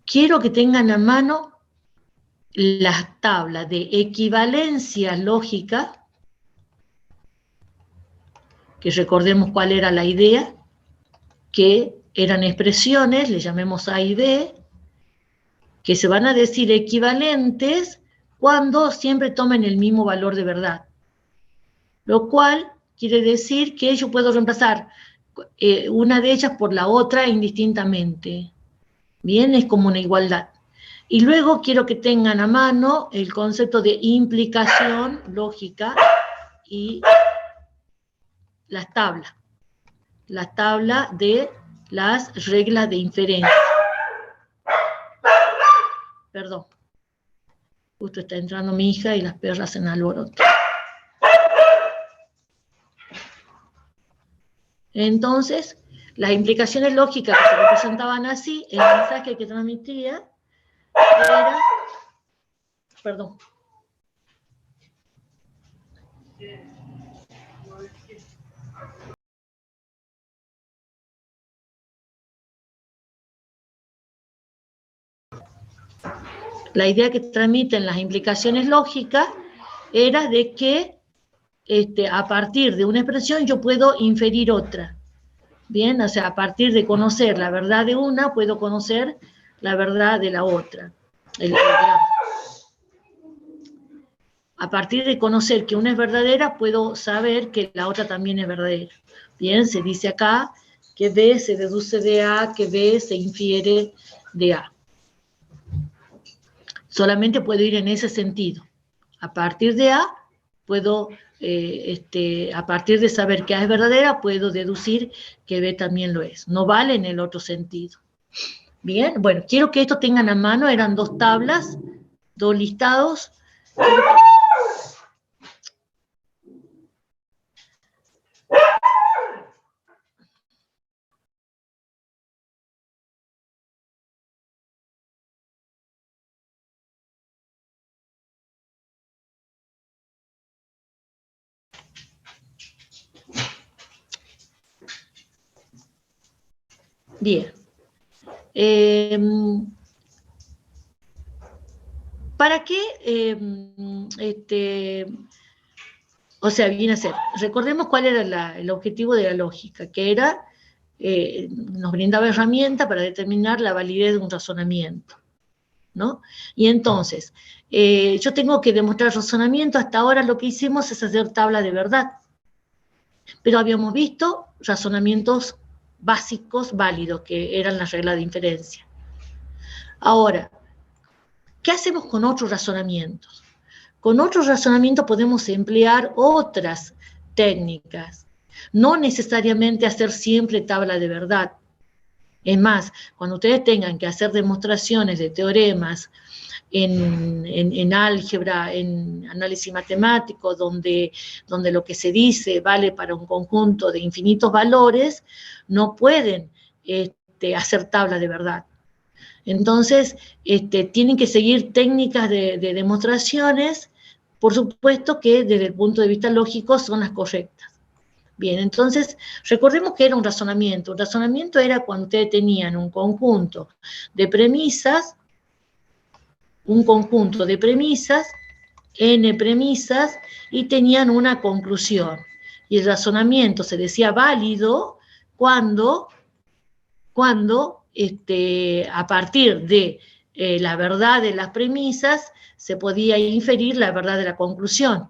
quiero que tengan a mano las tablas de equivalencias lógicas, que recordemos cuál era la idea, que eran expresiones, le llamemos A y B, que se van a decir equivalentes cuando siempre tomen el mismo valor de verdad. Lo cual quiere decir que yo puedo reemplazar una de ellas por la otra indistintamente. Bien, es como una igualdad. Y luego quiero que tengan a mano el concepto de implicación lógica y las tablas de las reglas de inferencia. Perdón, justo está entrando mi hija y las perras en alboroto. Entonces, las implicaciones lógicas que se representaban así, el mensaje que transmitía era, perdón, la idea que transmiten las implicaciones lógicas era de que a partir de una expresión yo puedo inferir otra. Bien, o sea, a partir de conocer la verdad de una, puedo conocer la verdad de la otra. A partir de conocer que una es verdadera, puedo saber que la otra también es verdadera. Bien, se dice acá que B se deduce de A, que B se infiere de A. Solamente puedo ir en ese sentido. A partir de A, puedo, a partir de saber que A es verdadera, puedo deducir que B también lo es. No vale en el otro sentido. Bien, bueno, quiero que esto tengan a mano, eran dos tablas, dos listados. Bien. ¿Para qué? O sea, viene a ser, recordemos cuál era el objetivo de la lógica, que era, nos brindaba herramienta para determinar la validez de un razonamiento, ¿no? Y entonces, yo tengo que demostrar razonamiento, hasta ahora lo que hicimos es hacer tabla de verdad, pero habíamos visto razonamientos básicos válidos, que eran las reglas de inferencia. Ahora, ¿qué hacemos con otros razonamientos? Con otros razonamientos podemos emplear otras técnicas, no necesariamente hacer siempre tabla de verdad. Es más, cuando ustedes tengan que hacer demostraciones de teoremas en álgebra, en análisis matemático, donde lo que se dice vale para un conjunto de infinitos valores, no pueden hacer tabla de verdad. Entonces, tienen que seguir técnicas de demostraciones, por supuesto que desde el punto de vista lógico son las correctas. Bien, entonces, recordemos que era un razonamiento. Un razonamiento era cuando ustedes tenían un conjunto de premisas, n premisas, y tenían una conclusión. Y el razonamiento se decía válido cuando a partir de la verdad de las premisas se podía inferir la verdad de la conclusión.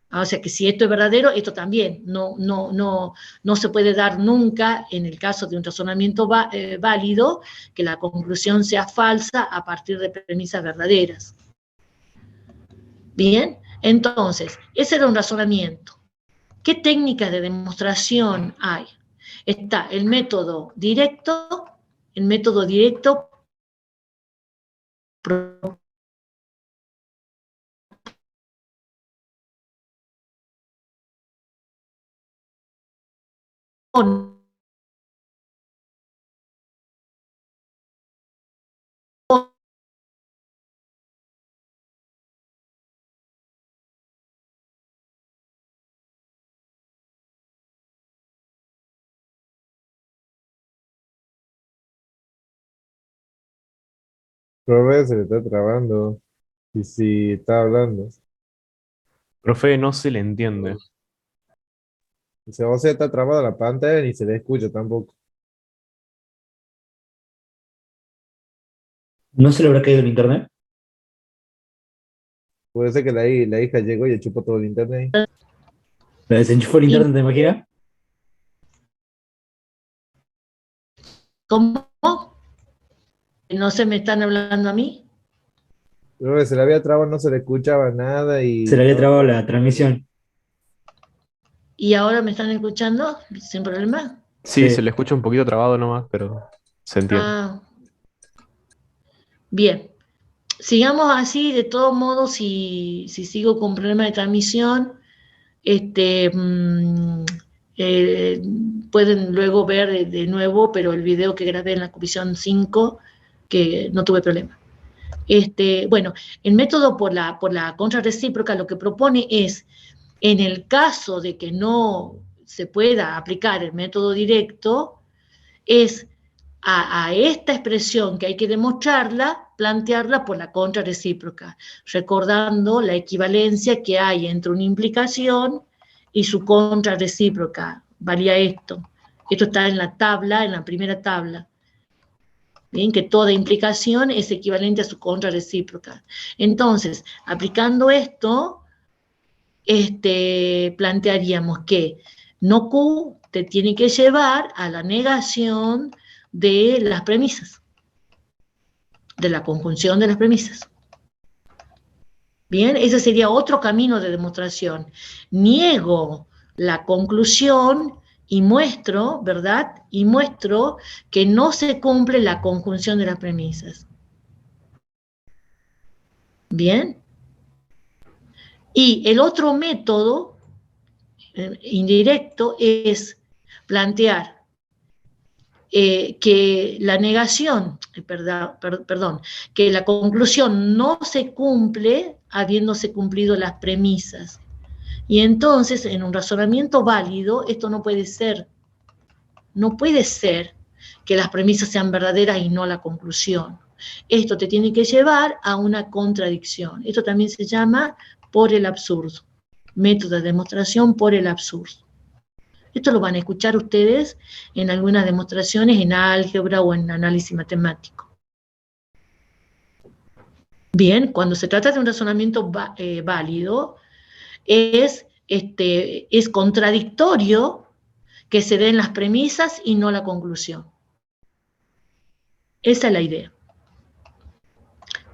O sea que si esto es verdadero, esto también. No se puede dar nunca, en el caso de un razonamiento válido, que la conclusión sea falsa a partir de premisas verdaderas. Bien, entonces, ese era un razonamiento. ¿Qué técnicas de demostración hay? Está el método directo propone Profe, se le está trabando. Y si está hablando. Profe, no se le entiende. O sea, está trabada la pantalla ni se le escucha tampoco. ¿No se le habrá caído el internet? Puede ser que la hija llegó y chupó todo el internet. ¿La desenchufó el ¿Y internet, te imaginas? cómo? ¿No se me están hablando a mí? Profe, se le había trabado, no se le escuchaba nada y Se le había estaba trabado todo la tranquilo. transmisión. ¿Y ahora me están escuchando sin problema? Sí, se Sí. le escucha un poquito trabado nomás, pero se entiende. Ah, bien. Sigamos así, de todos modos, si sigo con problema de transmisión, este, eh, pueden luego ver de nuevo, pero el video que grabé en la comisión 5, que no tuve problema. Bueno, el método por la contrarrecíproca lo que propone es, en el caso de que no se pueda aplicar el método directo, es a esta expresión que hay que demostrarla, plantearla por la contrarrecíproca, recordando la equivalencia que hay entre una implicación y su contrarrecíproca. Valía esto. Esto está en la tabla, en la primera tabla. Bien, que toda implicación es equivalente a su contrarrecíproca. Entonces, aplicando esto, plantearíamos que no Q te tiene que llevar a la negación de las premisas, de la conjunción de las premisas. Bien, ese sería otro camino de demostración. Niego la conclusión y muestro, ¿verdad? Y muestro que no se cumple la conjunción de las premisas. Bien. Y el otro método indirecto es plantear que la negación, perdón, que la conclusión no se cumple habiéndose cumplido las premisas. Y entonces, en un razonamiento válido, esto no puede ser. No puede ser que las premisas sean verdaderas y no la conclusión. Esto te tiene que llevar a una contradicción. Esto también se llama por el absurdo. Método de demostración por el absurdo. Esto lo van a escuchar ustedes en algunas demostraciones en álgebra o en análisis matemático. Bien, cuando se trata de un razonamiento válido, es contradictorio que se den las premisas y no la conclusión. Esa es la idea.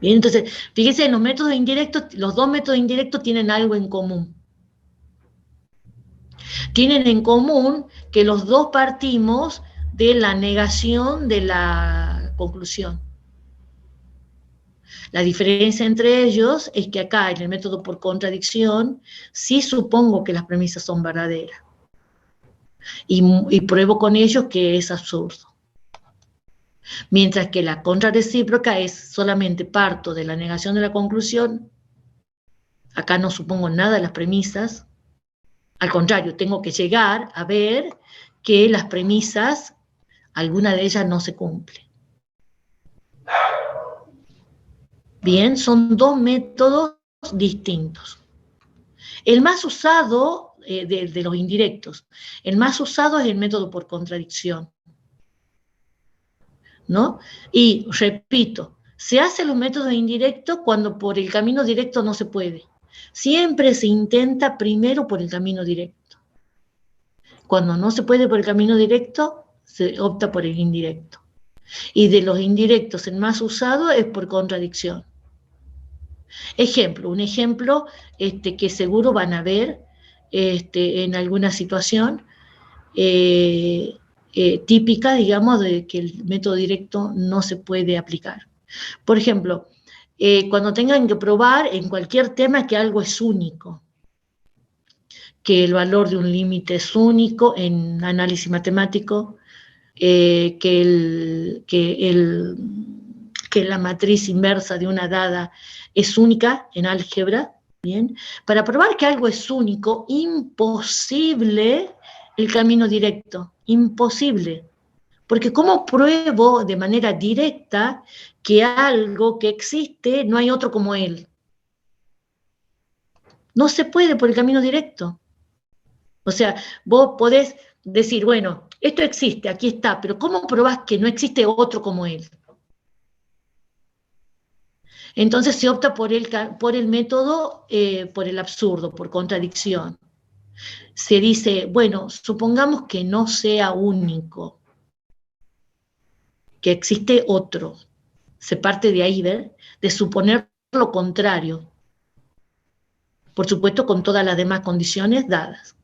Bien, entonces, fíjense, los métodos indirectos, los dos métodos indirectos tienen algo en común. Tienen en común que los dos partimos de la negación de la conclusión. La diferencia entre ellos es que acá, en el método por contradicción, sí supongo que las premisas son verdaderas. Y pruebo con ellos que es absurdo. Mientras que la contrarrecíproca es solamente parto de la negación de la conclusión. Acá no supongo nada de las premisas. Al contrario, tengo que llegar a ver que las premisas, alguna de ellas no se cumple. Bien, son dos métodos distintos. El más usado de los indirectos, el más usado es el método por contradicción, ¿no? Y repito, se hacen los métodos indirectos cuando por el camino directo no se puede. Siempre se intenta primero por el camino directo. Cuando no se puede por el camino directo, se opta por el indirecto. Y de los indirectos, el más usado es por contradicción. Ejemplo, un ejemplo que seguro van a ver en alguna situación típica, digamos, de que el método directo no se puede aplicar. Por ejemplo, cuando tengan que probar en cualquier tema que algo es único, que el valor de un límite es único en análisis matemático, que la matriz inversa de una dada es única en álgebra, ¿bien? Para probar que algo es único, imposible el camino directo, imposible, Porque ¿cómo pruebo de manera directa que algo que existe no hay otro como él? No se puede por el camino directo. O sea, vos podés decir, bueno, esto existe, aquí está, pero ¿cómo probás que no existe otro como él? Entonces se opta por el método, por el absurdo, por contradicción. Se dice, bueno, supongamos que no sea único, que existe otro. Se parte de ahí, ¿ver? De suponer lo contrario. Por supuesto, con todas las demás condiciones dadas.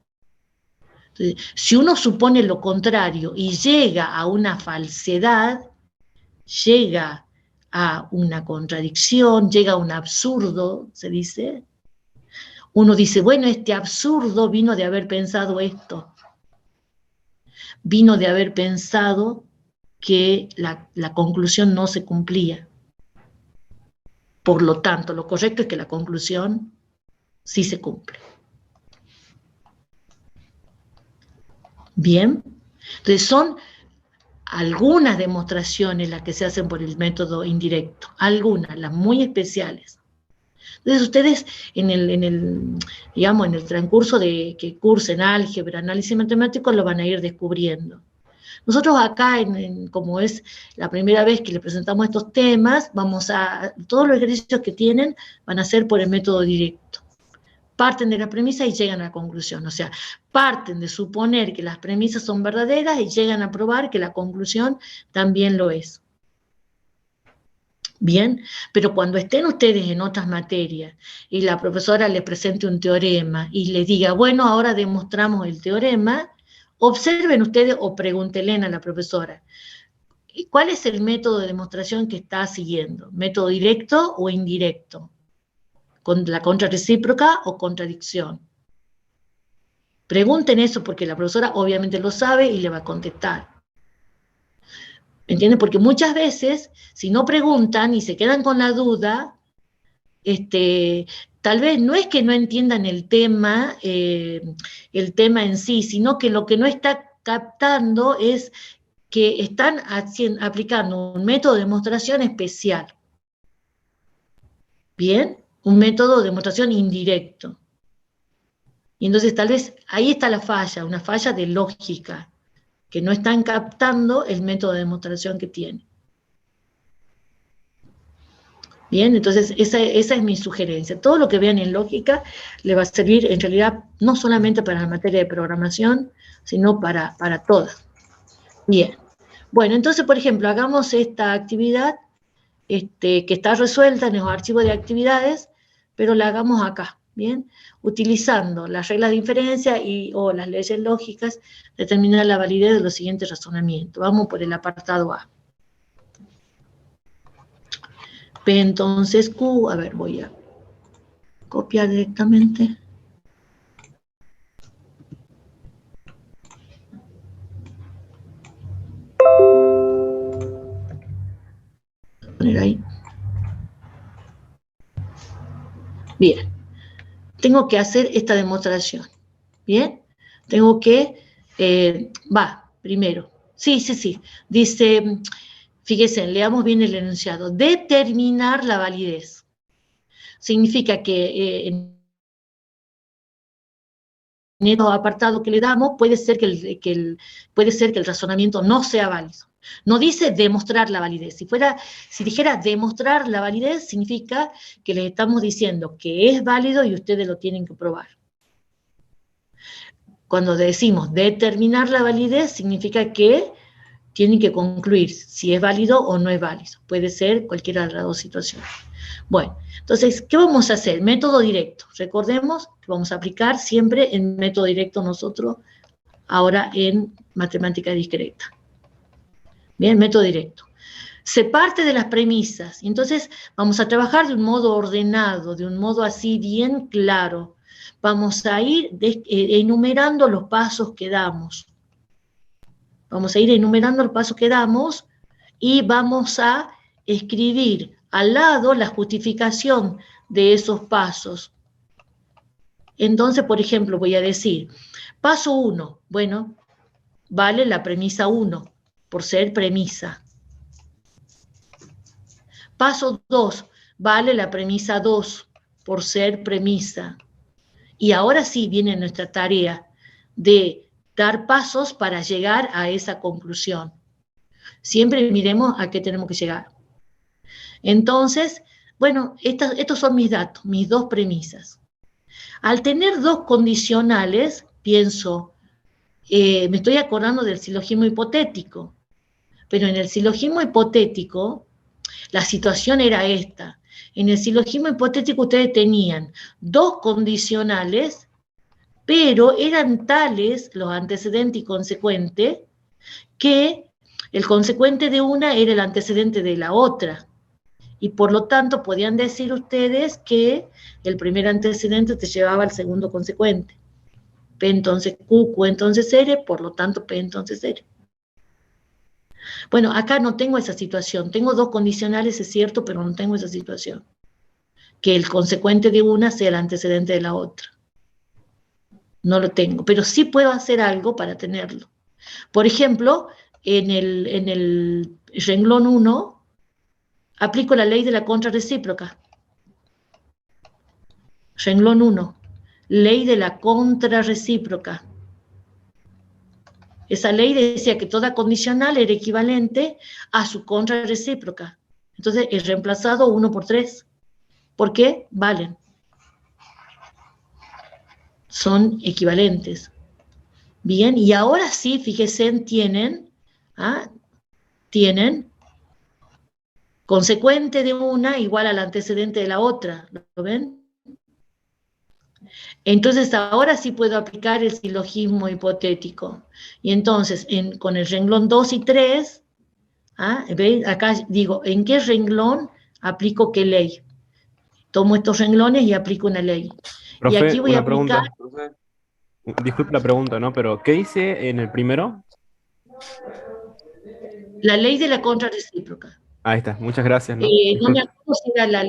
Entonces, si uno supone lo contrario y llega a una falsedad, llega a una contradicción, llega a un absurdo, se dice. Uno dice, bueno, este absurdo vino de haber pensado esto. Vino de haber pensado que la conclusión no se cumplía. Por lo tanto, lo correcto es que la conclusión sí se cumple. Bien, entonces son algunas demostraciones las que se hacen por el método indirecto, algunas, las muy especiales. Entonces ustedes digamos, en el transcurso de que cursen álgebra, análisis matemático, lo van a ir descubriendo. Nosotros acá, como es la primera vez que les presentamos estos temas, todos los ejercicios que tienen van a ser por el método directo. Parten de la premisa y llegan a la conclusión. O sea, parten de suponer que las premisas son verdaderas y llegan a probar que la conclusión también lo es. Bien, pero cuando estén ustedes en otras materias y la profesora les presente un teorema y les diga, bueno, ahora demostramos el teorema, observen ustedes o pregúntenle a la profesora, ¿cuál es el método de demostración que está siguiendo? ¿Método directo o indirecto? ¿Con la contrarrecíproca o contradicción? Pregunten eso porque la profesora obviamente lo sabe y le va a contestar. ¿Entienden? Porque muchas veces, si no preguntan y se quedan con la duda, tal vez no es que no entiendan el tema en sí, sino que lo que no está captando es que están aplicando un método de demostración especial. ¿Bien? Un método de demostración indirecto. Y entonces tal vez ahí está la falla, una falla de lógica, que no están captando el método de demostración que tienen. Bien, entonces esa es mi sugerencia. Todo lo que vean en lógica le va a servir en realidad no solamente para la materia de programación, sino para todas. Bien. Bueno, entonces, por ejemplo, hagamos esta actividad que está resuelta en los archivos de actividades, pero la hagamos acá, ¿bien? Utilizando las reglas de inferencia o las leyes lógicas, determinar la validez de los siguientes razonamientos. Vamos por el apartado A. P entonces Q, a ver, voy a copiar directamente. Voy a poner ahí. Bien, tengo que hacer esta demostración, ¿bien? Tengo que, primero, sí, dice, fíjense, leamos bien el enunciado, determinar la validez. Significa que en el apartado que le damos puede ser que el razonamiento no sea válido. No dice demostrar la validez. Si dijera demostrar la validez, significa que les estamos diciendo que es válido y ustedes lo tienen que probar. Cuando decimos determinar la validez, significa que tienen que concluir si es válido o no es válido. Puede ser cualquiera de las dos situaciones. Bueno, entonces, ¿qué vamos a hacer? Método directo. Recordemos que vamos a aplicar siempre en método directo nosotros, ahora en matemática discreta. Bien, método directo. Se parte de las premisas, y entonces vamos a trabajar de un modo ordenado, de un modo así bien claro. Vamos a ir enumerando los pasos que damos. Vamos a ir enumerando los pasos que damos y vamos a escribir al lado la justificación de esos pasos. Entonces, por ejemplo, voy a decir, paso 1, bueno, vale la premisa 1. por ser premisa. Paso 2, vale la premisa 2 por ser premisa. Y ahora sí viene nuestra tarea de dar pasos para llegar a esa conclusión. Siempre miremos a qué tenemos que llegar. Entonces, bueno, estos son mis datos, mis dos premisas. Al tener dos condicionales, pienso, me estoy acordando del silogismo hipotético, pero en el silogismo hipotético, la situación era esta. En el silogismo hipotético ustedes tenían dos condicionales, pero eran tales los antecedentes y consecuente que el consecuente de una era el antecedente de la otra. Y por lo tanto podían decir ustedes que el primer antecedente te llevaba al segundo consecuente. P entonces Q, Q entonces R, por lo tanto P entonces R. Bueno, acá no tengo esa situación. Tengo dos condicionales, es cierto, pero no tengo esa situación. Que el consecuente de una sea el antecedente de la otra. No lo tengo, pero sí puedo hacer algo para tenerlo. Por ejemplo, en el renglón 1, aplico la ley de la contrarrecíproca. Renglón 1, ley de la contrarrecíproca. Esa ley decía que toda condicional era equivalente a su contrarrecíproca. Entonces, he reemplazado 1 por 3. ¿Por qué? Valen. Son equivalentes. Bien, y ahora sí, fíjense, tienen consecuente de una igual al antecedente de la otra. ¿Lo ven? Entonces, ahora sí puedo aplicar el silogismo hipotético. Y entonces, con el renglón 2 y 3, ¿veis? Acá digo, ¿en qué renglón aplico qué ley? Tomo estos renglones y aplico una ley. Profe, Y aquí voy a una aplicar pregunta. Disculpe la pregunta, ¿no? Pero, ¿qué dice en el primero? la ley de la contrarrecíproca. Ahí está, muchas gracias, ¿no? No me Disculpe. acuerdo si era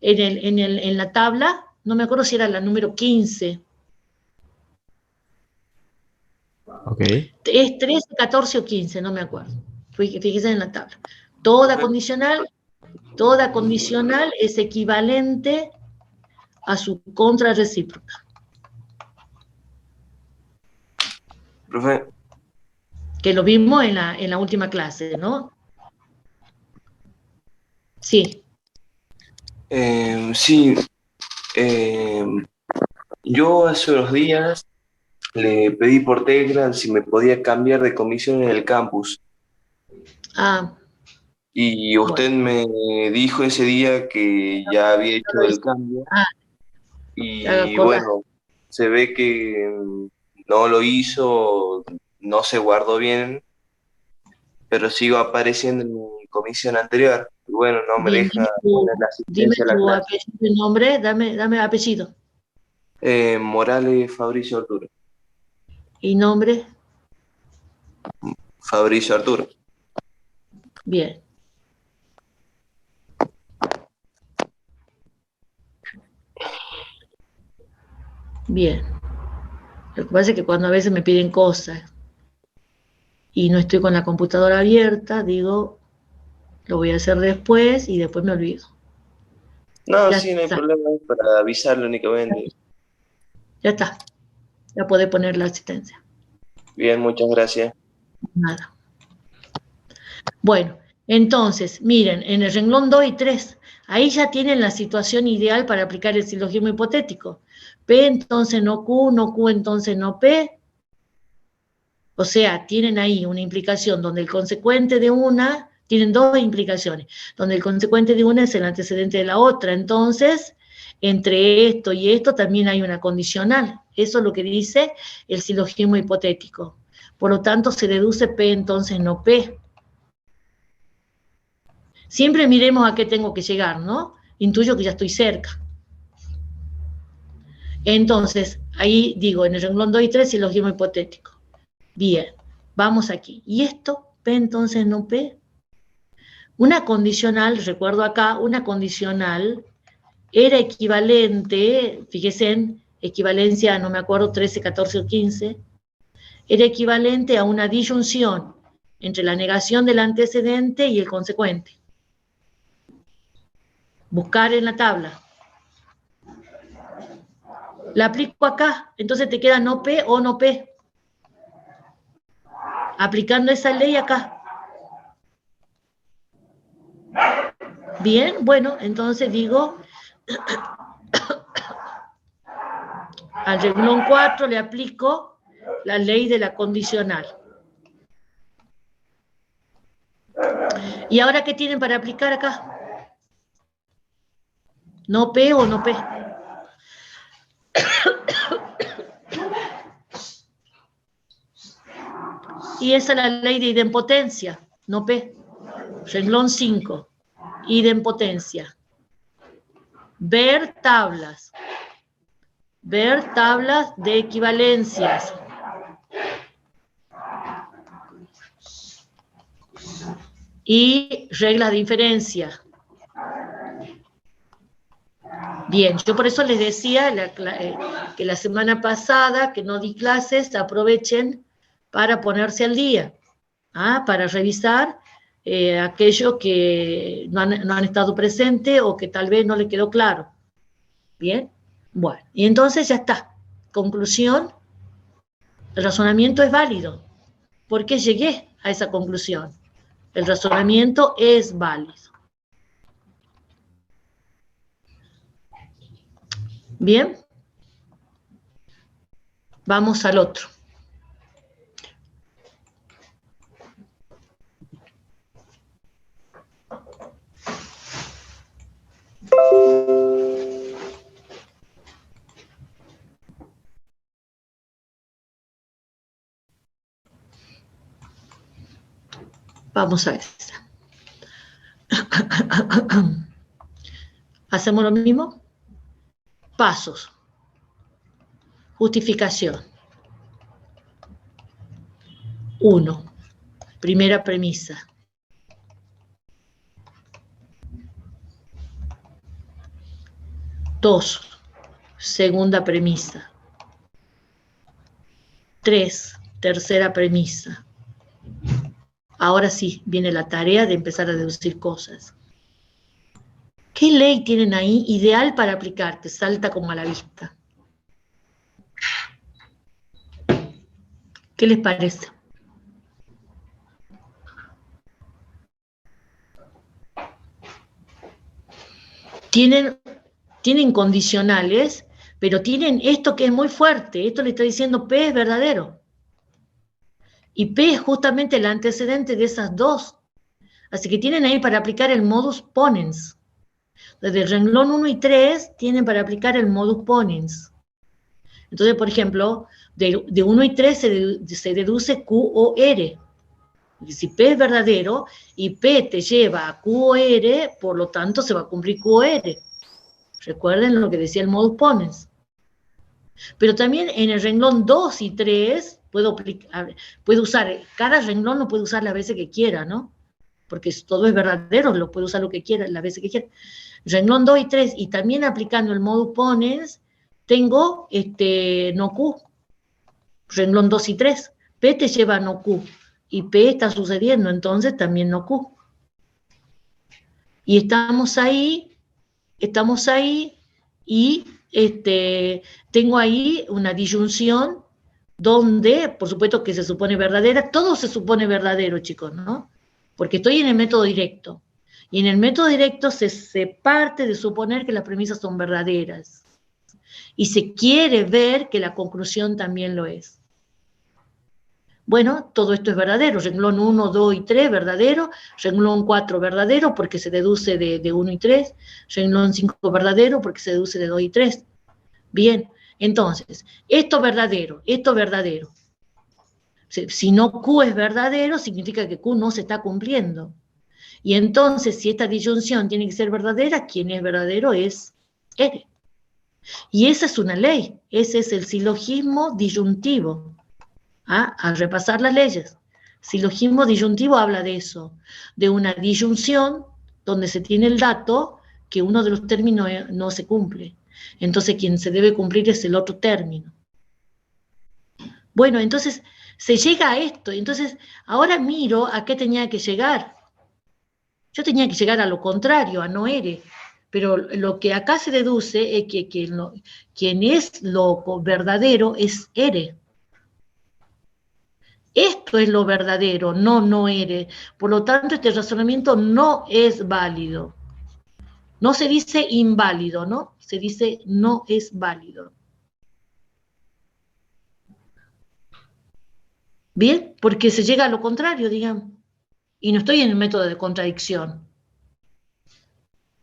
en la tabla, no me acuerdo si era la número 15. Ok. Es 13, 14 o 15, no me acuerdo. Fíjese en la tabla. Toda condicional es equivalente a su contrarrecíproca. Profe, Que lo vimos en la última clase, ¿no? Sí. sí, eh, yo hace unos días le pedí por Telegram si me podía cambiar de comisión en el campus Ah, y usted bueno. me dijo ese día que ya había hecho el cambio Ah, te hago y acordar. bueno, se ve que no lo hizo, no se guardó bien, pero sigo apareciendo en mi comisión anterior y bueno, no me Bien, deja poner la dime asistencia a la tu clase. apellido y nombre, dame apellido. Morales Fabricio Arturo. ¿Y nombre? Fabricio Arturo. Bien. Bien. Lo que pasa es que cuando a veces me piden cosas y no estoy con la computadora abierta, digo, lo voy a hacer después y después me olvido. No, Ya sí, no hay está, problema, es para avisarle únicamente. ya está. Ya podés poner la asistencia. Bien, muchas gracias. Nada. Bueno, entonces, miren, en el renglón 2 y 3, ahí ya tienen la situación ideal para aplicar el silogismo hipotético. P entonces no Q, no Q entonces no P. O sea, tienen ahí una implicación donde el consecuente de una, tienen dos implicaciones, donde el consecuente de una es el antecedente de la otra. Entonces, entre esto y esto también hay una condicional. Eso es lo que dice el silogismo hipotético. Por lo tanto, se deduce P entonces no P. Siempre miremos a qué tengo que llegar, ¿no? Intuyo que ya estoy cerca. Entonces, ahí digo, en el renglón 2 y 3, silogismo hipotético. Bien, vamos aquí. ¿Y esto? P entonces no P. Una condicional, recuerdo acá, una condicional era equivalente, fíjense en equivalencia, no me acuerdo, 13, 14 o 15, era equivalente a una disyunción entre la negación del antecedente y el consecuente. Buscar en la tabla. La aplico acá, entonces te queda no P o no P. Aplicando esa ley acá. Bien, bueno, entonces digo, al renglón 4 le aplico la ley de la condicional. ¿Y ahora qué tienen para aplicar acá? ¿No P o no P? Y esa es la ley de idempotencia, no P. Renglón 5, idempotencia. Ver tablas de equivalencias. Y reglas de inferencia. Bien, yo por eso les decía que la semana pasada, que no di clases, aprovechen para ponerse al día, para revisar aquello que no han estado presente o que tal vez no le quedó claro. Bien, bueno, y entonces ya está. Conclusión, el razonamiento es válido. ¿Por qué llegué a esa conclusión? El razonamiento es válido. Bien, vamos al otro. Vamos a esta. ¿Hacemos lo mismo? Pasos. Justificación. 1. Primera premisa. 2. Segunda premisa. 3. Tercera premisa. Ahora sí, viene la tarea de empezar a deducir cosas. ¿Qué ley tienen ahí ideal para aplicar? Te salta como a la vista. ¿Qué les parece? Tienen condicionales, pero tienen esto que es muy fuerte. Esto le está diciendo P es verdadero. Y P es justamente el antecedente de esas dos. Así que tienen ahí para aplicar el modus ponens. Desde el renglón 1 y 3 tienen para aplicar el modus ponens. Entonces, por ejemplo, de 1 y 3 se deduce Q o R. Y si P es verdadero y P te lleva a Q o R, por lo tanto se va a cumplir Q o R. Recuerden lo que decía el modus ponens. Pero también en el renglón 2 y 3 puedo usar, cada renglón lo puede usar las veces que quiera, ¿no? Porque todo es verdadero, lo puede usar lo que quiera, las veces que quiera. Renglón 2 y 3, y también aplicando el modus ponens, tengo no Q. Renglón 2 y 3. P te lleva a no Q. Y P está sucediendo, entonces también no Q. Y estamos ahí, y tengo ahí una disyunción donde, por supuesto que se supone verdadera, todo se supone verdadero, chicos, ¿no? Porque estoy en el método directo. Y en el método directo se parte de suponer que las premisas son verdaderas. Y se quiere ver que la conclusión también lo es. Bueno, todo esto es verdadero. Renglón 1, 2 y 3, verdadero. Renglón 4, verdadero, porque se deduce de 1 y 3. Renglón 5, verdadero, porque se deduce de 2 y 3. Bien, entonces, esto verdadero. Si no Q es verdadero, significa que Q no se está cumpliendo. Y entonces, si esta disyunción tiene que ser verdadera, quien es verdadero es R. Y esa es una ley, ese es el silogismo disyuntivo. A repasar las leyes. Silogismo disyuntivo habla de eso, de una disyunción donde se tiene el dato que uno de los términos no se cumple. Entonces, quien se debe cumplir es el otro término. Bueno, entonces, Se llega a esto, entonces ahora miro a qué tenía que llegar. Yo tenía que llegar a lo contrario, a no ere. Pero lo que acá se deduce es que quien es lo verdadero es ere. Esto es lo verdadero, no ere. Por lo tanto, este razonamiento no es válido. No se dice inválido, ¿no? Se dice no es válido. ¿Bien? Porque se llega a lo contrario, digamos. Y no estoy en el método de contradicción.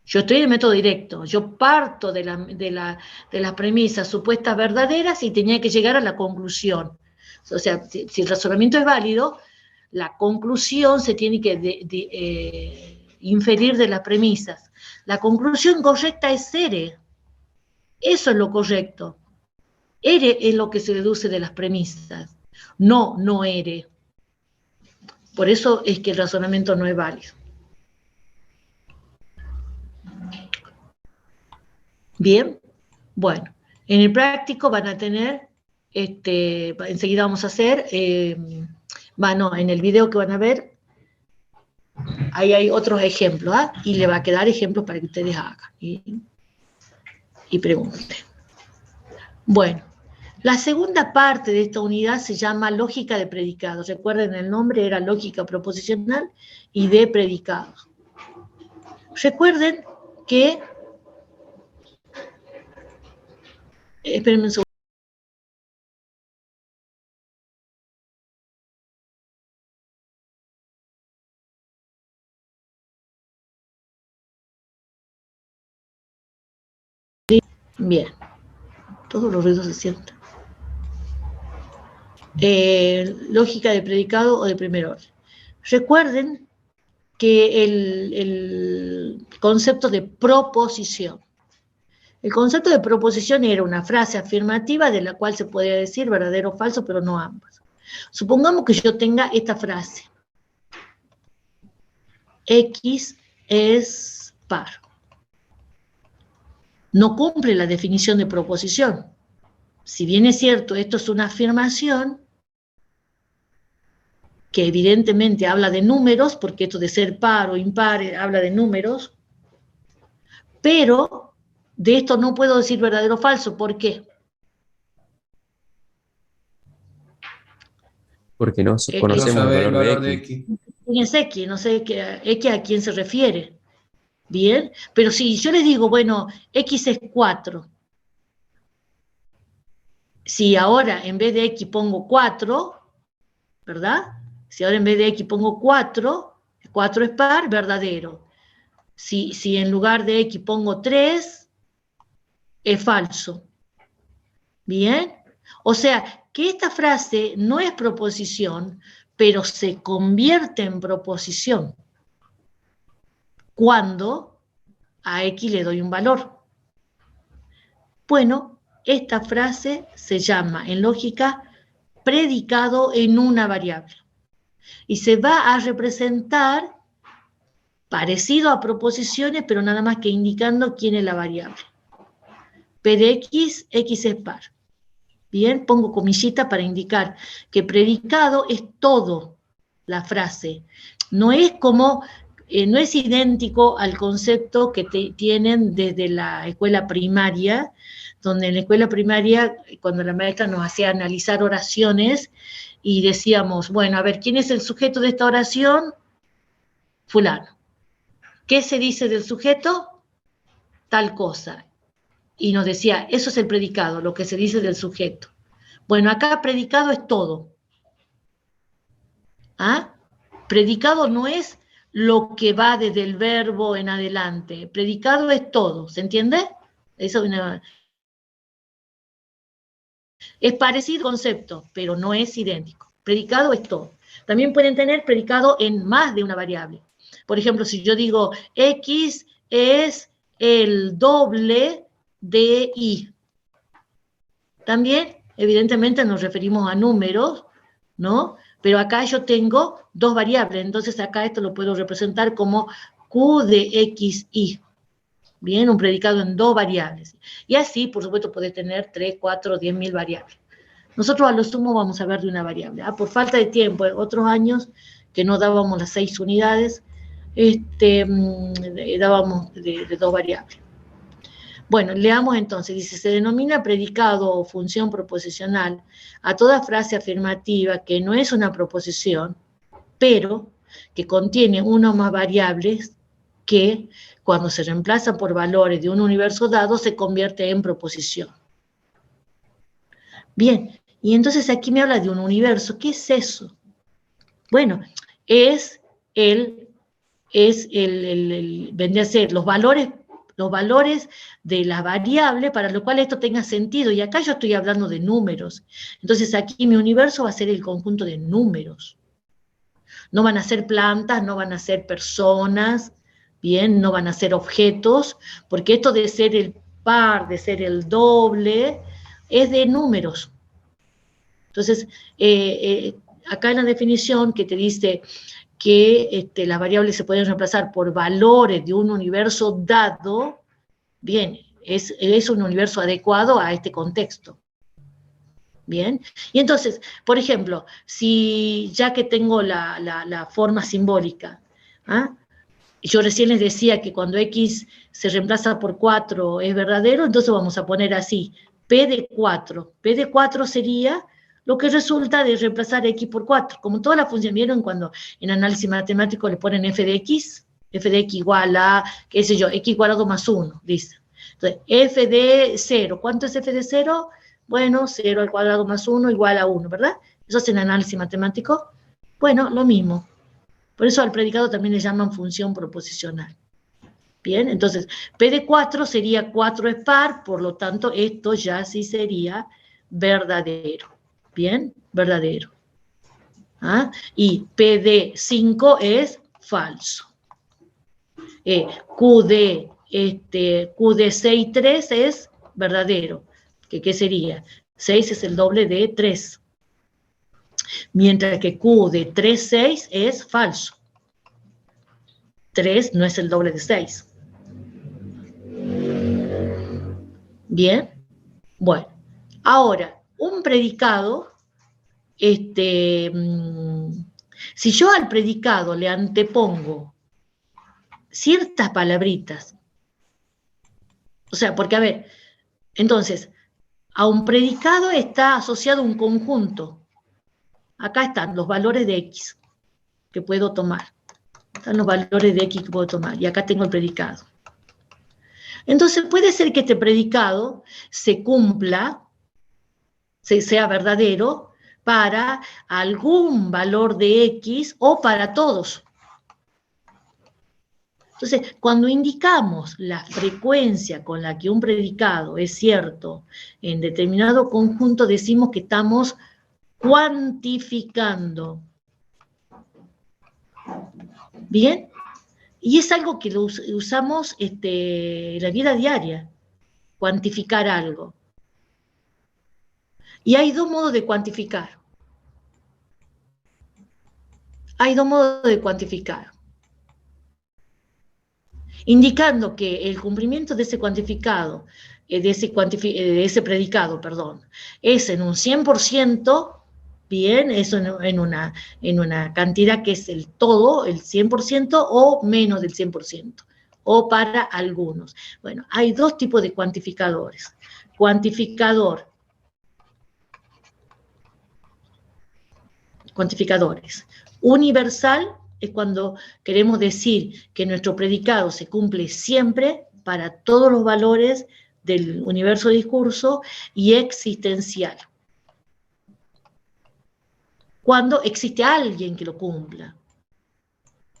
Yo estoy en el método directo. Yo parto de las premisas supuestas verdaderas y tenía que llegar a la conclusión. O sea, si el razonamiento es válido, la conclusión se tiene que inferir de las premisas. La conclusión correcta es ere. Eso es lo correcto. Ere es lo que se deduce de las premisas. No ere. Por eso es que el razonamiento no es válido. Bien, bueno, en el práctico van a tener, enseguida vamos a hacer, en el video que van a ver, ahí hay otros ejemplos, ¿ah? Y le va a quedar ejemplos para que ustedes hagan y pregunten. Bueno, la segunda parte de esta unidad se llama lógica de predicados. Recuerden, el nombre era lógica proposicional y de predicados. Recuerden que... Espérenme un segundo. Bien, todos los ruidos se sienten. Lógica de predicado o de primer orden. Recuerden que el concepto de proposición. El concepto de proposición era una frase afirmativa de la cual se podía decir verdadero o falso, pero no ambas. Supongamos que yo tenga esta frase. X es par. No cumple la definición de proposición. Si bien es cierto, esto es una afirmación que evidentemente habla de números, porque esto de ser par o impar habla de números, pero de esto no puedo decir verdadero o falso. ¿Por qué? Porque no No conocemos sabe el valor de X. ¿Quién es X? No sé X a quién se refiere. Bien, pero si yo les digo, bueno, X es 4. Si ahora en vez de X pongo 4, ¿verdad? Si ahora en vez de X pongo 4, 4 es par, verdadero. Si en lugar de X pongo 3, es falso. ¿Bien? O sea, que esta frase no es proposición, pero se convierte en proposición cuando a X le doy un valor. Bueno, esta frase se llama en lógica predicado en una variable y se va a representar parecido a proposiciones, pero nada más que indicando quién es la variable. P de X, X es par. Bien, pongo comillita para indicar que predicado es todo la frase. No es como, no es idéntico al concepto que tienen desde la escuela primaria, donde en la escuela primaria, cuando la maestra nos hacía analizar oraciones y decíamos, bueno, a ver, ¿quién es el sujeto de esta oración? Fulano. ¿Qué se dice del sujeto? Tal cosa. Y nos decía, eso es el predicado, lo que se dice del sujeto. Bueno, acá predicado es todo. ¿Ah? Predicado no es lo que va desde el verbo en adelante. Predicado es todo, ¿se entiende? Eso es parecido al concepto, pero no es idéntico. Predicado es todo. También pueden tener predicado en más de una variable. Por ejemplo, si yo digo X es el doble de Y. También, evidentemente, nos referimos a números, ¿no? Pero acá yo tengo dos variables, entonces acá esto lo puedo representar como Q de XY. Bien, un predicado en dos variables. Y así, por supuesto, puede tener 3, 4, 10.000 variables. Nosotros a lo sumo vamos a ver de una variable. Por falta de tiempo, otros años que no dábamos las 6 unidades, dábamos de 2 variables. Bueno, leamos entonces, dice, se denomina predicado o función proposicional a toda frase afirmativa que no es una proposición, pero que contiene una o más variables que, cuando se reemplazan por valores de un universo dado, se convierte en proposición. Bien, y entonces aquí me habla de un universo. ¿Qué es eso? Bueno, vendría a ser los valores de la variable para lo cual esto tenga sentido. Y acá yo estoy hablando de números. Entonces aquí mi universo va a ser el conjunto de números. No van a ser plantas, no van a ser personas, bien, no van a ser objetos, porque esto de ser el par, de ser el doble, es de números. Entonces, acá en la definición que te dice que las variables se pueden reemplazar por valores de un universo dado, bien, es un universo adecuado a este contexto. Bien, y entonces, por ejemplo, si ya que tengo la forma simbólica, yo recién les decía que cuando X se reemplaza por 4 es verdadero, entonces vamos a poner así, P de 4. P de 4 sería lo que resulta de reemplazar X por 4. Como todas las funciones, ¿vieron cuando en análisis matemático le ponen f de X igual a, qué sé yo, X igual a 2 más 1, dice. Entonces, f de 0, ¿cuánto es f de 0? Bueno, 0 al cuadrado más 1 igual a 1, ¿verdad? Eso es en análisis matemático. Bueno, lo mismo. Por eso al predicado también le llaman función proposicional. Bien, entonces, P de 4 sería 4 es par, por lo tanto, esto ya sí sería verdadero. Bien, verdadero. Y P de 5 es falso. Q de 6, 3 es verdadero. ¿Qué sería? 6 es el doble de 3. Mientras que Q de 3, 6 es falso. 3 no es el doble de 6. Bien. Bueno. Ahora, un predicado, si yo al predicado le antepongo ciertas palabritas, o sea, porque a ver, entonces, a un predicado está asociado un conjunto. Acá están los valores de X que puedo tomar. Están los valores de X que puedo tomar. Y acá tengo el predicado. Entonces puede ser que este predicado se cumpla, sea verdadero, para algún valor de X o para todos. Entonces, cuando indicamos la frecuencia con la que un predicado es cierto en determinado conjunto, decimos que estamos cuantificando. ¿Bien? Y es algo que lo usamos en la vida diaria, cuantificar algo. Y hay 2 modos de cuantificar. Hay 2 modos de cuantificar. Indicando que el cumplimiento de ese cuantificado, de ese predicado, perdón, es en un 100%, bien, eso en una cantidad que es el todo, el 100%, o menos del 100%, o para algunos. Bueno, hay 2 tipos de cuantificadores. Cuantificadores. Universal es cuando queremos decir que nuestro predicado se cumple siempre para todos los valores del universo de discurso, y existencial, cuando existe alguien que lo cumpla,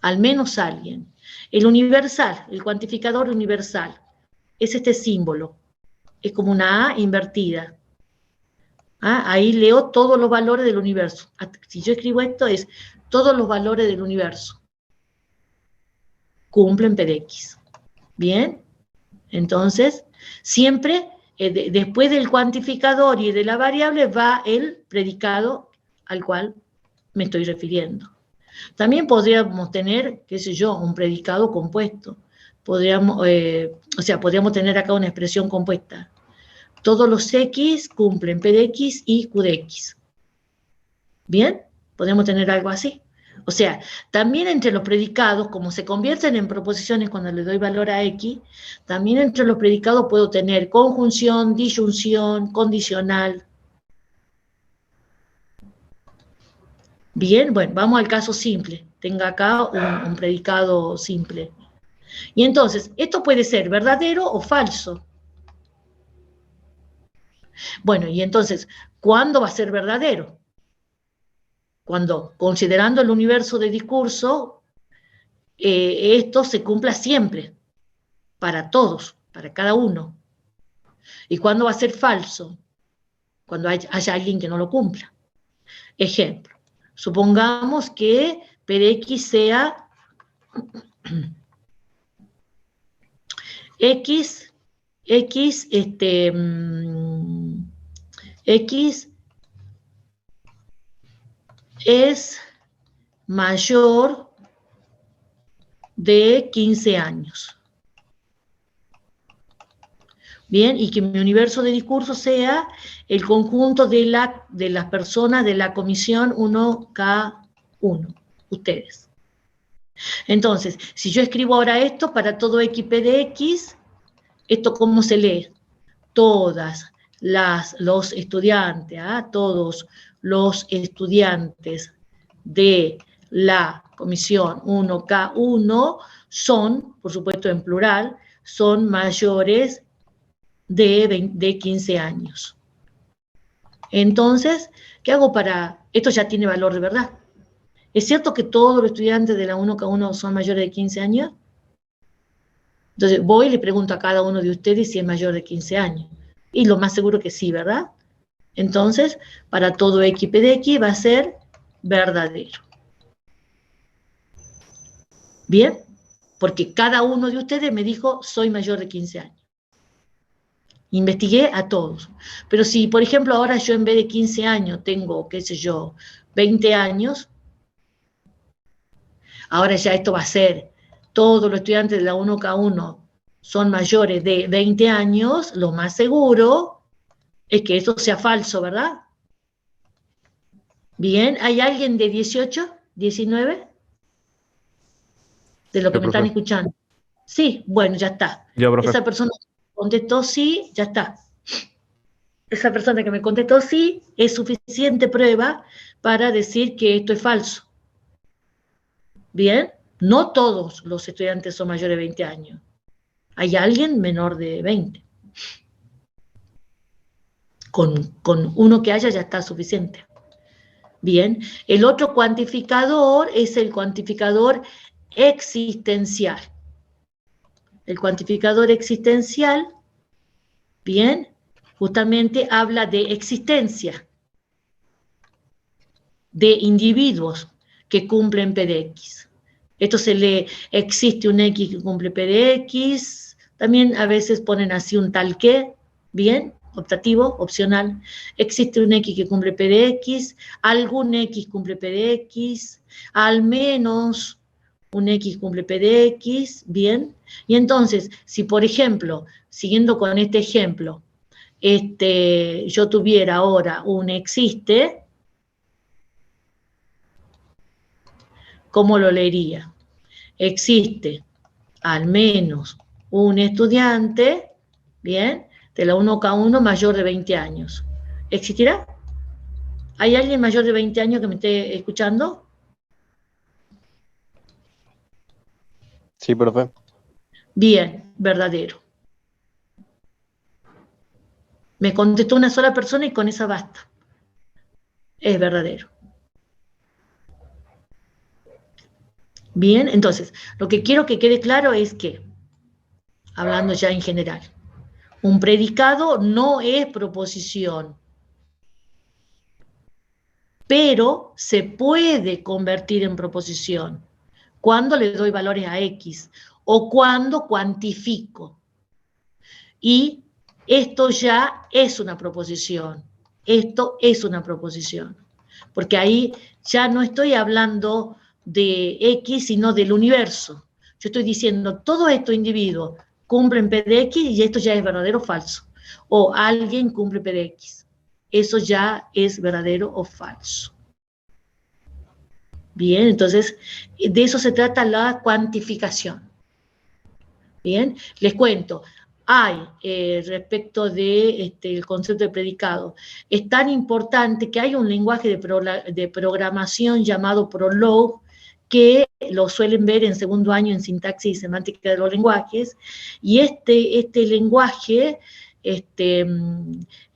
al menos alguien. El universal, el cuantificador universal, es este símbolo, es como una A invertida. Ahí leo todos los valores del universo. Si yo escribo esto, es todos los valores del universo cumplen P de X. ¿Bien? Entonces, siempre después del cuantificador y de la variable va el predicado al cual me estoy refiriendo. También podríamos tener, qué sé yo, un predicado compuesto. Podríamos tener acá una expresión compuesta. Todos los X cumplen P de X y Q de X. ¿Bien? Podemos tener algo así. O sea, también entre los predicados, como se convierten en proposiciones cuando le doy valor a X, también entre los predicados puedo tener conjunción, disyunción, condicional. Bien, bueno, vamos al caso simple. Tenga acá un predicado simple. Y entonces, esto puede ser verdadero o falso. Bueno, y entonces, ¿cuándo va a ser verdadero? Cuando, considerando el universo de discurso, esto se cumpla siempre, para todos, para cada uno. ¿Y cuándo va a ser falso? Cuando haya alguien que no lo cumpla. Ejemplo, supongamos que P de X sea X es mayor de 15 años. Bien, y que mi universo de discurso sea el conjunto de las personas de la comisión 1K1, ustedes. Entonces, si yo escribo ahora esto para todo XP de X, ¿esto cómo se lee? Todos los estudiantes de la comisión 1K1 son, por supuesto en plural, son mayores de 15 años. Entonces, ¿qué hago para...? Esto ya tiene valor de verdad. ¿Es cierto que todos los estudiantes de la 1K1 son mayores de 15 años? Entonces, voy y le pregunto a cada uno de ustedes si es mayor de 15 años. Y lo más seguro que sí, ¿verdad? Entonces, para todo XP de X va a ser verdadero. ¿Bien? Porque cada uno de ustedes me dijo, soy mayor de 15 años. Investigué a todos. Pero si, por ejemplo, ahora yo en vez de 15 años tengo, qué sé yo, 20 años, ahora ya esto va a ser, todos los estudiantes de la 1K1 son mayores de 20 años, lo más seguro es que esto sea falso, ¿verdad? Bien, ¿hay alguien de 18, 19? De lo que me están escuchando. Sí, bueno, ya está. Yo, profe. Esa persona contestó sí, ya está. Esa persona que me contestó sí es suficiente prueba para decir que esto es falso. Bien, no todos los estudiantes son mayores de 20 años. Hay alguien menor de 20. Con uno que haya ya está suficiente. Bien, el otro cuantificador es el cuantificador existencial. El cuantificador existencial, bien, justamente habla de existencia, de individuos que cumplen P de X. Esto se lee, existe un X que cumple P de X, también a veces ponen así un tal que, bien, optativo, opcional. Existe un X que cumple P de X, algún X cumple P de X, al menos un X cumple P de X, bien. Y entonces, si por ejemplo, siguiendo con este ejemplo, yo tuviera ahora un existe, ¿cómo lo leería? Existe al menos un estudiante, bien, de la 1K1 mayor de 20 años. ¿Existirá? ¿Hay alguien mayor de 20 años que me esté escuchando? Sí, profe. Bien, verdadero. Me contestó una sola persona y con esa basta. Es verdadero. Bien, entonces, lo que quiero que quede claro es que, hablando ya en general, un predicado no es proposición, pero se puede convertir en proposición cuando le doy valores a X o cuando cuantifico. Y esto ya es una proposición. Esto es una proposición. Porque ahí ya no estoy hablando de X, sino del universo. Yo estoy diciendo, todos estos individuos cumplen P de X y esto ya es verdadero o falso. O alguien cumple P de X. Eso ya es verdadero o falso. Bien, entonces, de eso se trata la cuantificación. Bien, les cuento. Hay, respecto de el concepto de predicado, es tan importante que hay un lenguaje de programación llamado Prolog, que lo suelen ver en segundo año en sintaxis y semántica de los lenguajes, y este lenguaje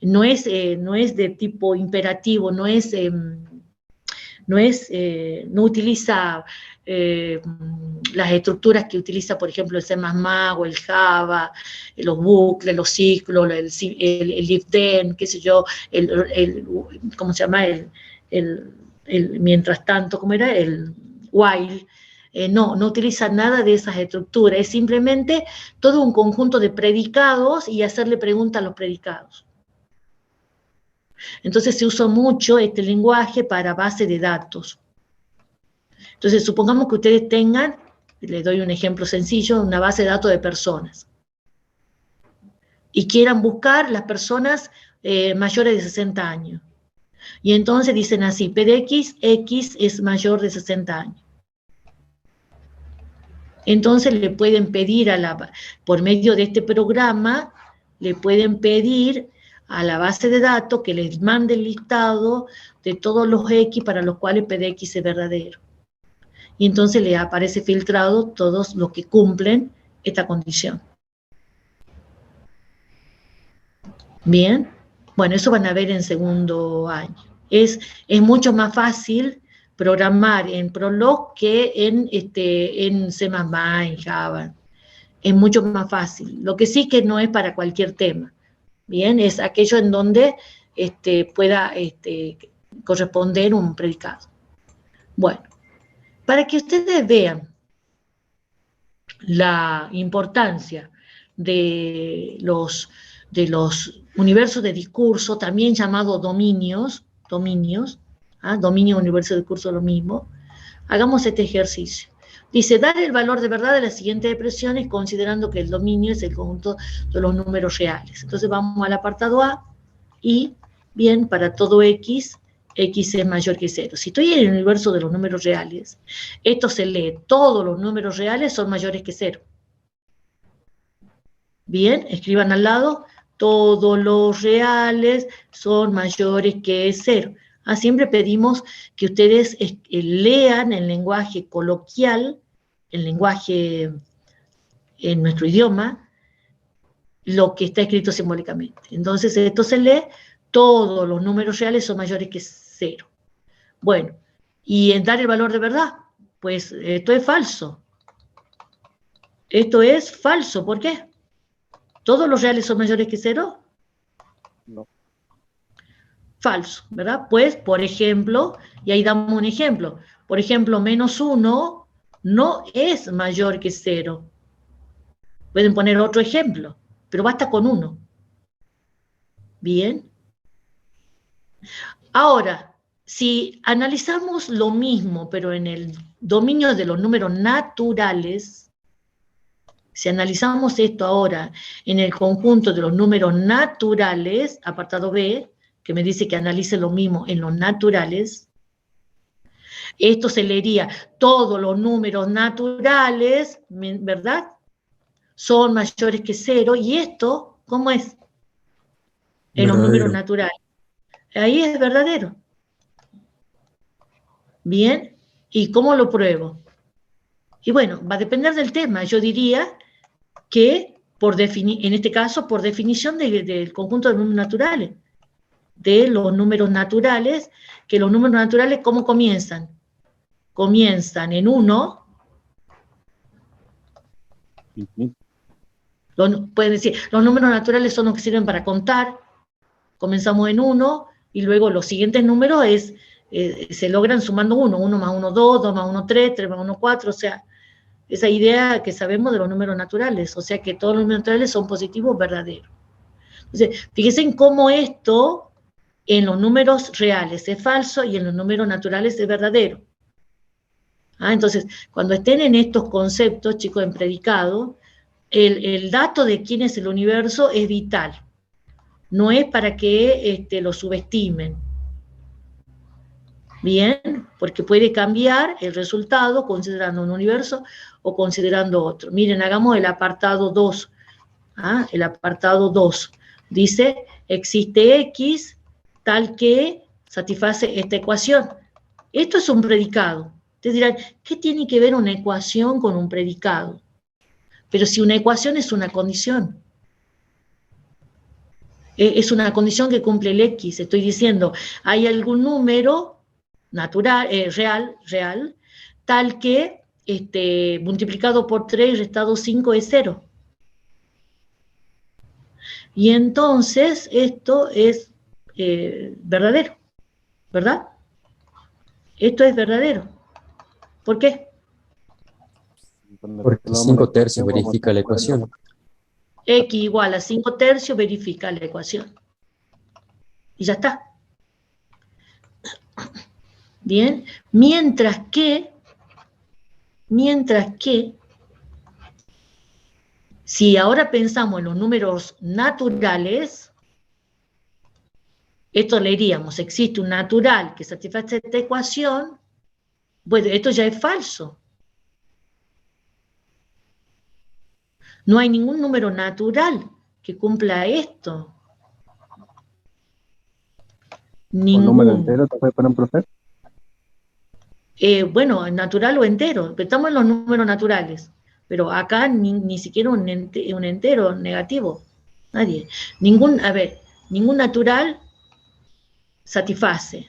no es de tipo imperativo, no utiliza las estructuras que utiliza, por ejemplo, el C++ o el Java, los bucles, los ciclos, el if then, qué sé yo, ¿cómo se llama? El mientras tanto, ¿cómo era? El while. No utiliza nada de esas estructuras, es simplemente todo un conjunto de predicados y hacerle preguntas a los predicados. Entonces se usa mucho este lenguaje para base de datos. Entonces supongamos que ustedes tengan, les doy un ejemplo sencillo, una base de datos de personas. Y quieran buscar las personas mayores de 60 años. Y entonces dicen así, P de X, X es mayor de 60 años. Entonces le pueden pedir por medio de este programa, le pueden pedir a la base de datos que les mande el listado de todos los X para los cuales P de X es verdadero. Y entonces le aparece filtrado todos los que cumplen esta condición. Bien, bueno, eso van a ver en segundo año. Es mucho más fácil programar en Prolog que en C++, en Java. Es mucho más fácil. Lo que sí que no es para cualquier tema. Bien, es aquello en donde pueda corresponder un predicado. Bueno, para que ustedes vean la importancia de los universos de discurso, también llamados dominios, dominio, universo de discurso, lo mismo, hagamos este ejercicio. Dice, dar el valor de verdad de las siguientes expresiones considerando que el dominio es el conjunto de los números reales. Entonces vamos al apartado A y, bien, para todo X, X es mayor que 0. Si estoy en el universo de los números reales, esto se lee, todos los números reales son mayores que 0. Bien, escriban al lado, todos los reales son mayores que 0. Siempre pedimos que ustedes lean el lenguaje coloquial, el lenguaje en nuestro idioma, lo que está escrito simbólicamente. Entonces esto se lee, todos los números reales son mayores que 0. Bueno, y en dar el valor de verdad, pues esto es falso. Esto es falso, ¿por qué? ¿Todos los reales son mayores que 0? No. Falso, ¿verdad? Pues, por ejemplo, y ahí damos un ejemplo, por ejemplo, -1 no es mayor que 0. Pueden poner otro ejemplo, pero basta con 1. Bien. Ahora, si analizamos lo mismo, pero en el dominio de los números naturales, si analizamos esto ahora en el conjunto de los números naturales, apartado B, que me dice que analice lo mismo en los naturales, esto se leería, todos los números naturales, ¿verdad? Son mayores que 0, y esto, ¿cómo es? En los números naturales. Ahí es verdadero. Bien, ¿y cómo lo pruebo? Y bueno, va a depender del tema. Yo diría que, en este caso, por definición del conjunto de números naturales, de los números naturales, que los números naturales, ¿cómo comienzan? Comienzan en 1. Pueden decir, los números naturales son los que sirven para contar. Comenzamos en 1, y luego los siguientes números se logran sumando 1. 1 más 1, 2, 2 más 1, 3, 3 más 1, 4, o sea, esa idea que sabemos de los números naturales, o sea que todos los números naturales son positivos verdaderos. Entonces, fíjense en cómo esto en los números reales es falso y en los números naturales es verdadero. Entonces, cuando estén en estos conceptos, chicos, en predicado, el dato de quién es el universo es vital. no es para que lo subestimen. Bien, porque puede cambiar el resultado considerando un universo o considerando otro. Miren, hagamos el apartado 2. ¿Ah? El apartado 2 dice, existe X tal que satisface esta ecuación. Esto es un predicado. Ustedes dirán, ¿qué tiene que ver una ecuación con un predicado? Pero si una ecuación es una condición. Es una condición que cumple el X. Estoy diciendo, hay algún número natural, real, tal que multiplicado por 3 restado 5 es 0. Y entonces esto es verdadero, ¿verdad? Esto es verdadero. ¿Por qué? Porque 5 tercios verifica la ecuación. X igual a 5 tercios verifica la ecuación. Y ya está. Bien, mientras que, si ahora pensamos en los números naturales, esto leeríamos, existe un natural que satisface esta ecuación, bueno, esto ya es falso. No hay ningún número natural que cumpla esto. ¿Un número Ningún. entero te puede poner, profe? Bueno, natural o entero, pero estamos en los números naturales, pero acá ni siquiera un entero negativo, nadie. Ningún natural satisface.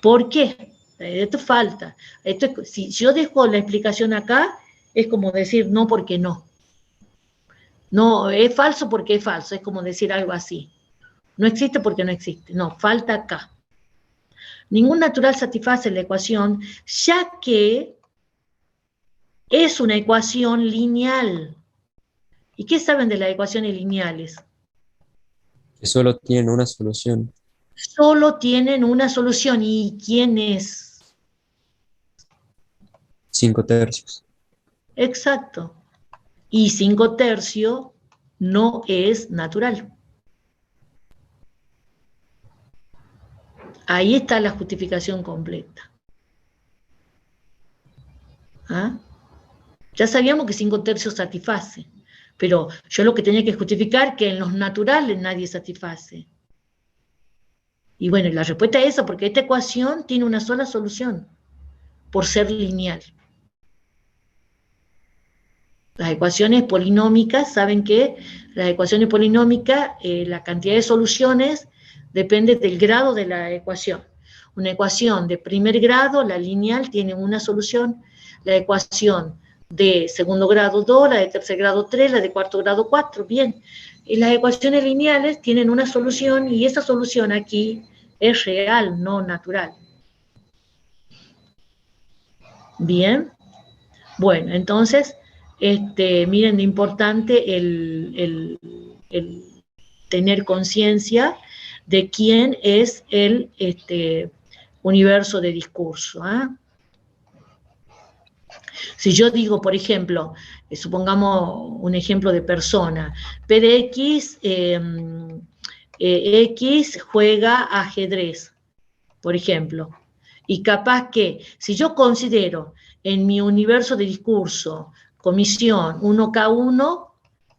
¿Por qué? Esto falta. Si yo dejo la explicación acá, es como decir no porque no. No, es falso porque es falso, es como decir algo así. No existe porque no existe, no, falta acá. Ningún natural satisface la ecuación, ya que es una ecuación lineal. ¿Y qué saben de las ecuaciones lineales? Que solo tienen una solución. Solo tienen una solución. ¿Y quién es? 5 tercios. Exacto. Y 5 tercios no es natural. Ahí está la justificación completa. ¿Ah? Ya sabíamos que 5 tercios satisface, pero yo lo que tenía que justificar que en los naturales nadie satisface. Y bueno, la respuesta es esa, porque esta ecuación tiene una sola solución, por ser lineal. Las ecuaciones polinómicas, saben que las ecuaciones polinómicas, la cantidad de soluciones depende del grado de la ecuación. Una ecuación de primer grado, la lineal, tiene una solución. La ecuación de segundo grado 2, la de tercer grado 3, la de cuarto grado 4, bien. Y las ecuaciones lineales tienen una solución y esa solución aquí es real, no natural. Bien. Bueno, entonces, miren lo importante el tener conciencia de quién es el universo de discurso. ¿Ah? Si yo digo, por ejemplo, supongamos un ejemplo de persona, P de X, X juega ajedrez, por ejemplo, y capaz que, si yo considero en mi universo de discurso comisión 1K1,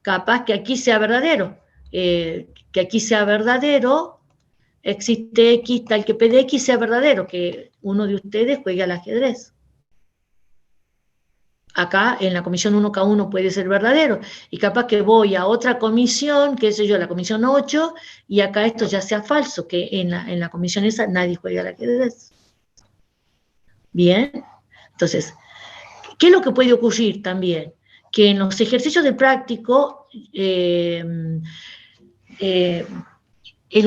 capaz que aquí sea verdadero, existe X tal que P de X sea verdadero, que uno de ustedes juegue al ajedrez. Acá en la comisión 1K1 puede ser verdadero, y capaz que voy a otra comisión, qué sé yo, la comisión 8, y acá esto ya sea falso, que en la comisión esa nadie juega al ajedrez. Bien, entonces, ¿qué es lo que puede ocurrir también? Que en los ejercicios de práctico el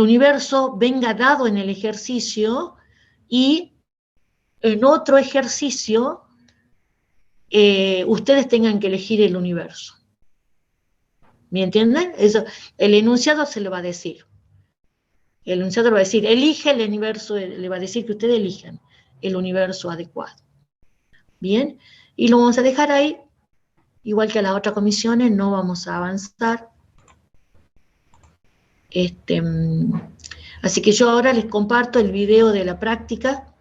universo venga dado en el ejercicio y en otro ejercicio ustedes tengan que elegir el universo. ¿Me entienden? Eso, el enunciado se lo va a decir. El enunciado le va a decir, elige el universo, le va a decir que ustedes elijan el universo adecuado. Bien, y lo vamos a dejar ahí, igual que a las otras comisiones, no vamos a avanzar. Así que yo ahora les comparto el video de la práctica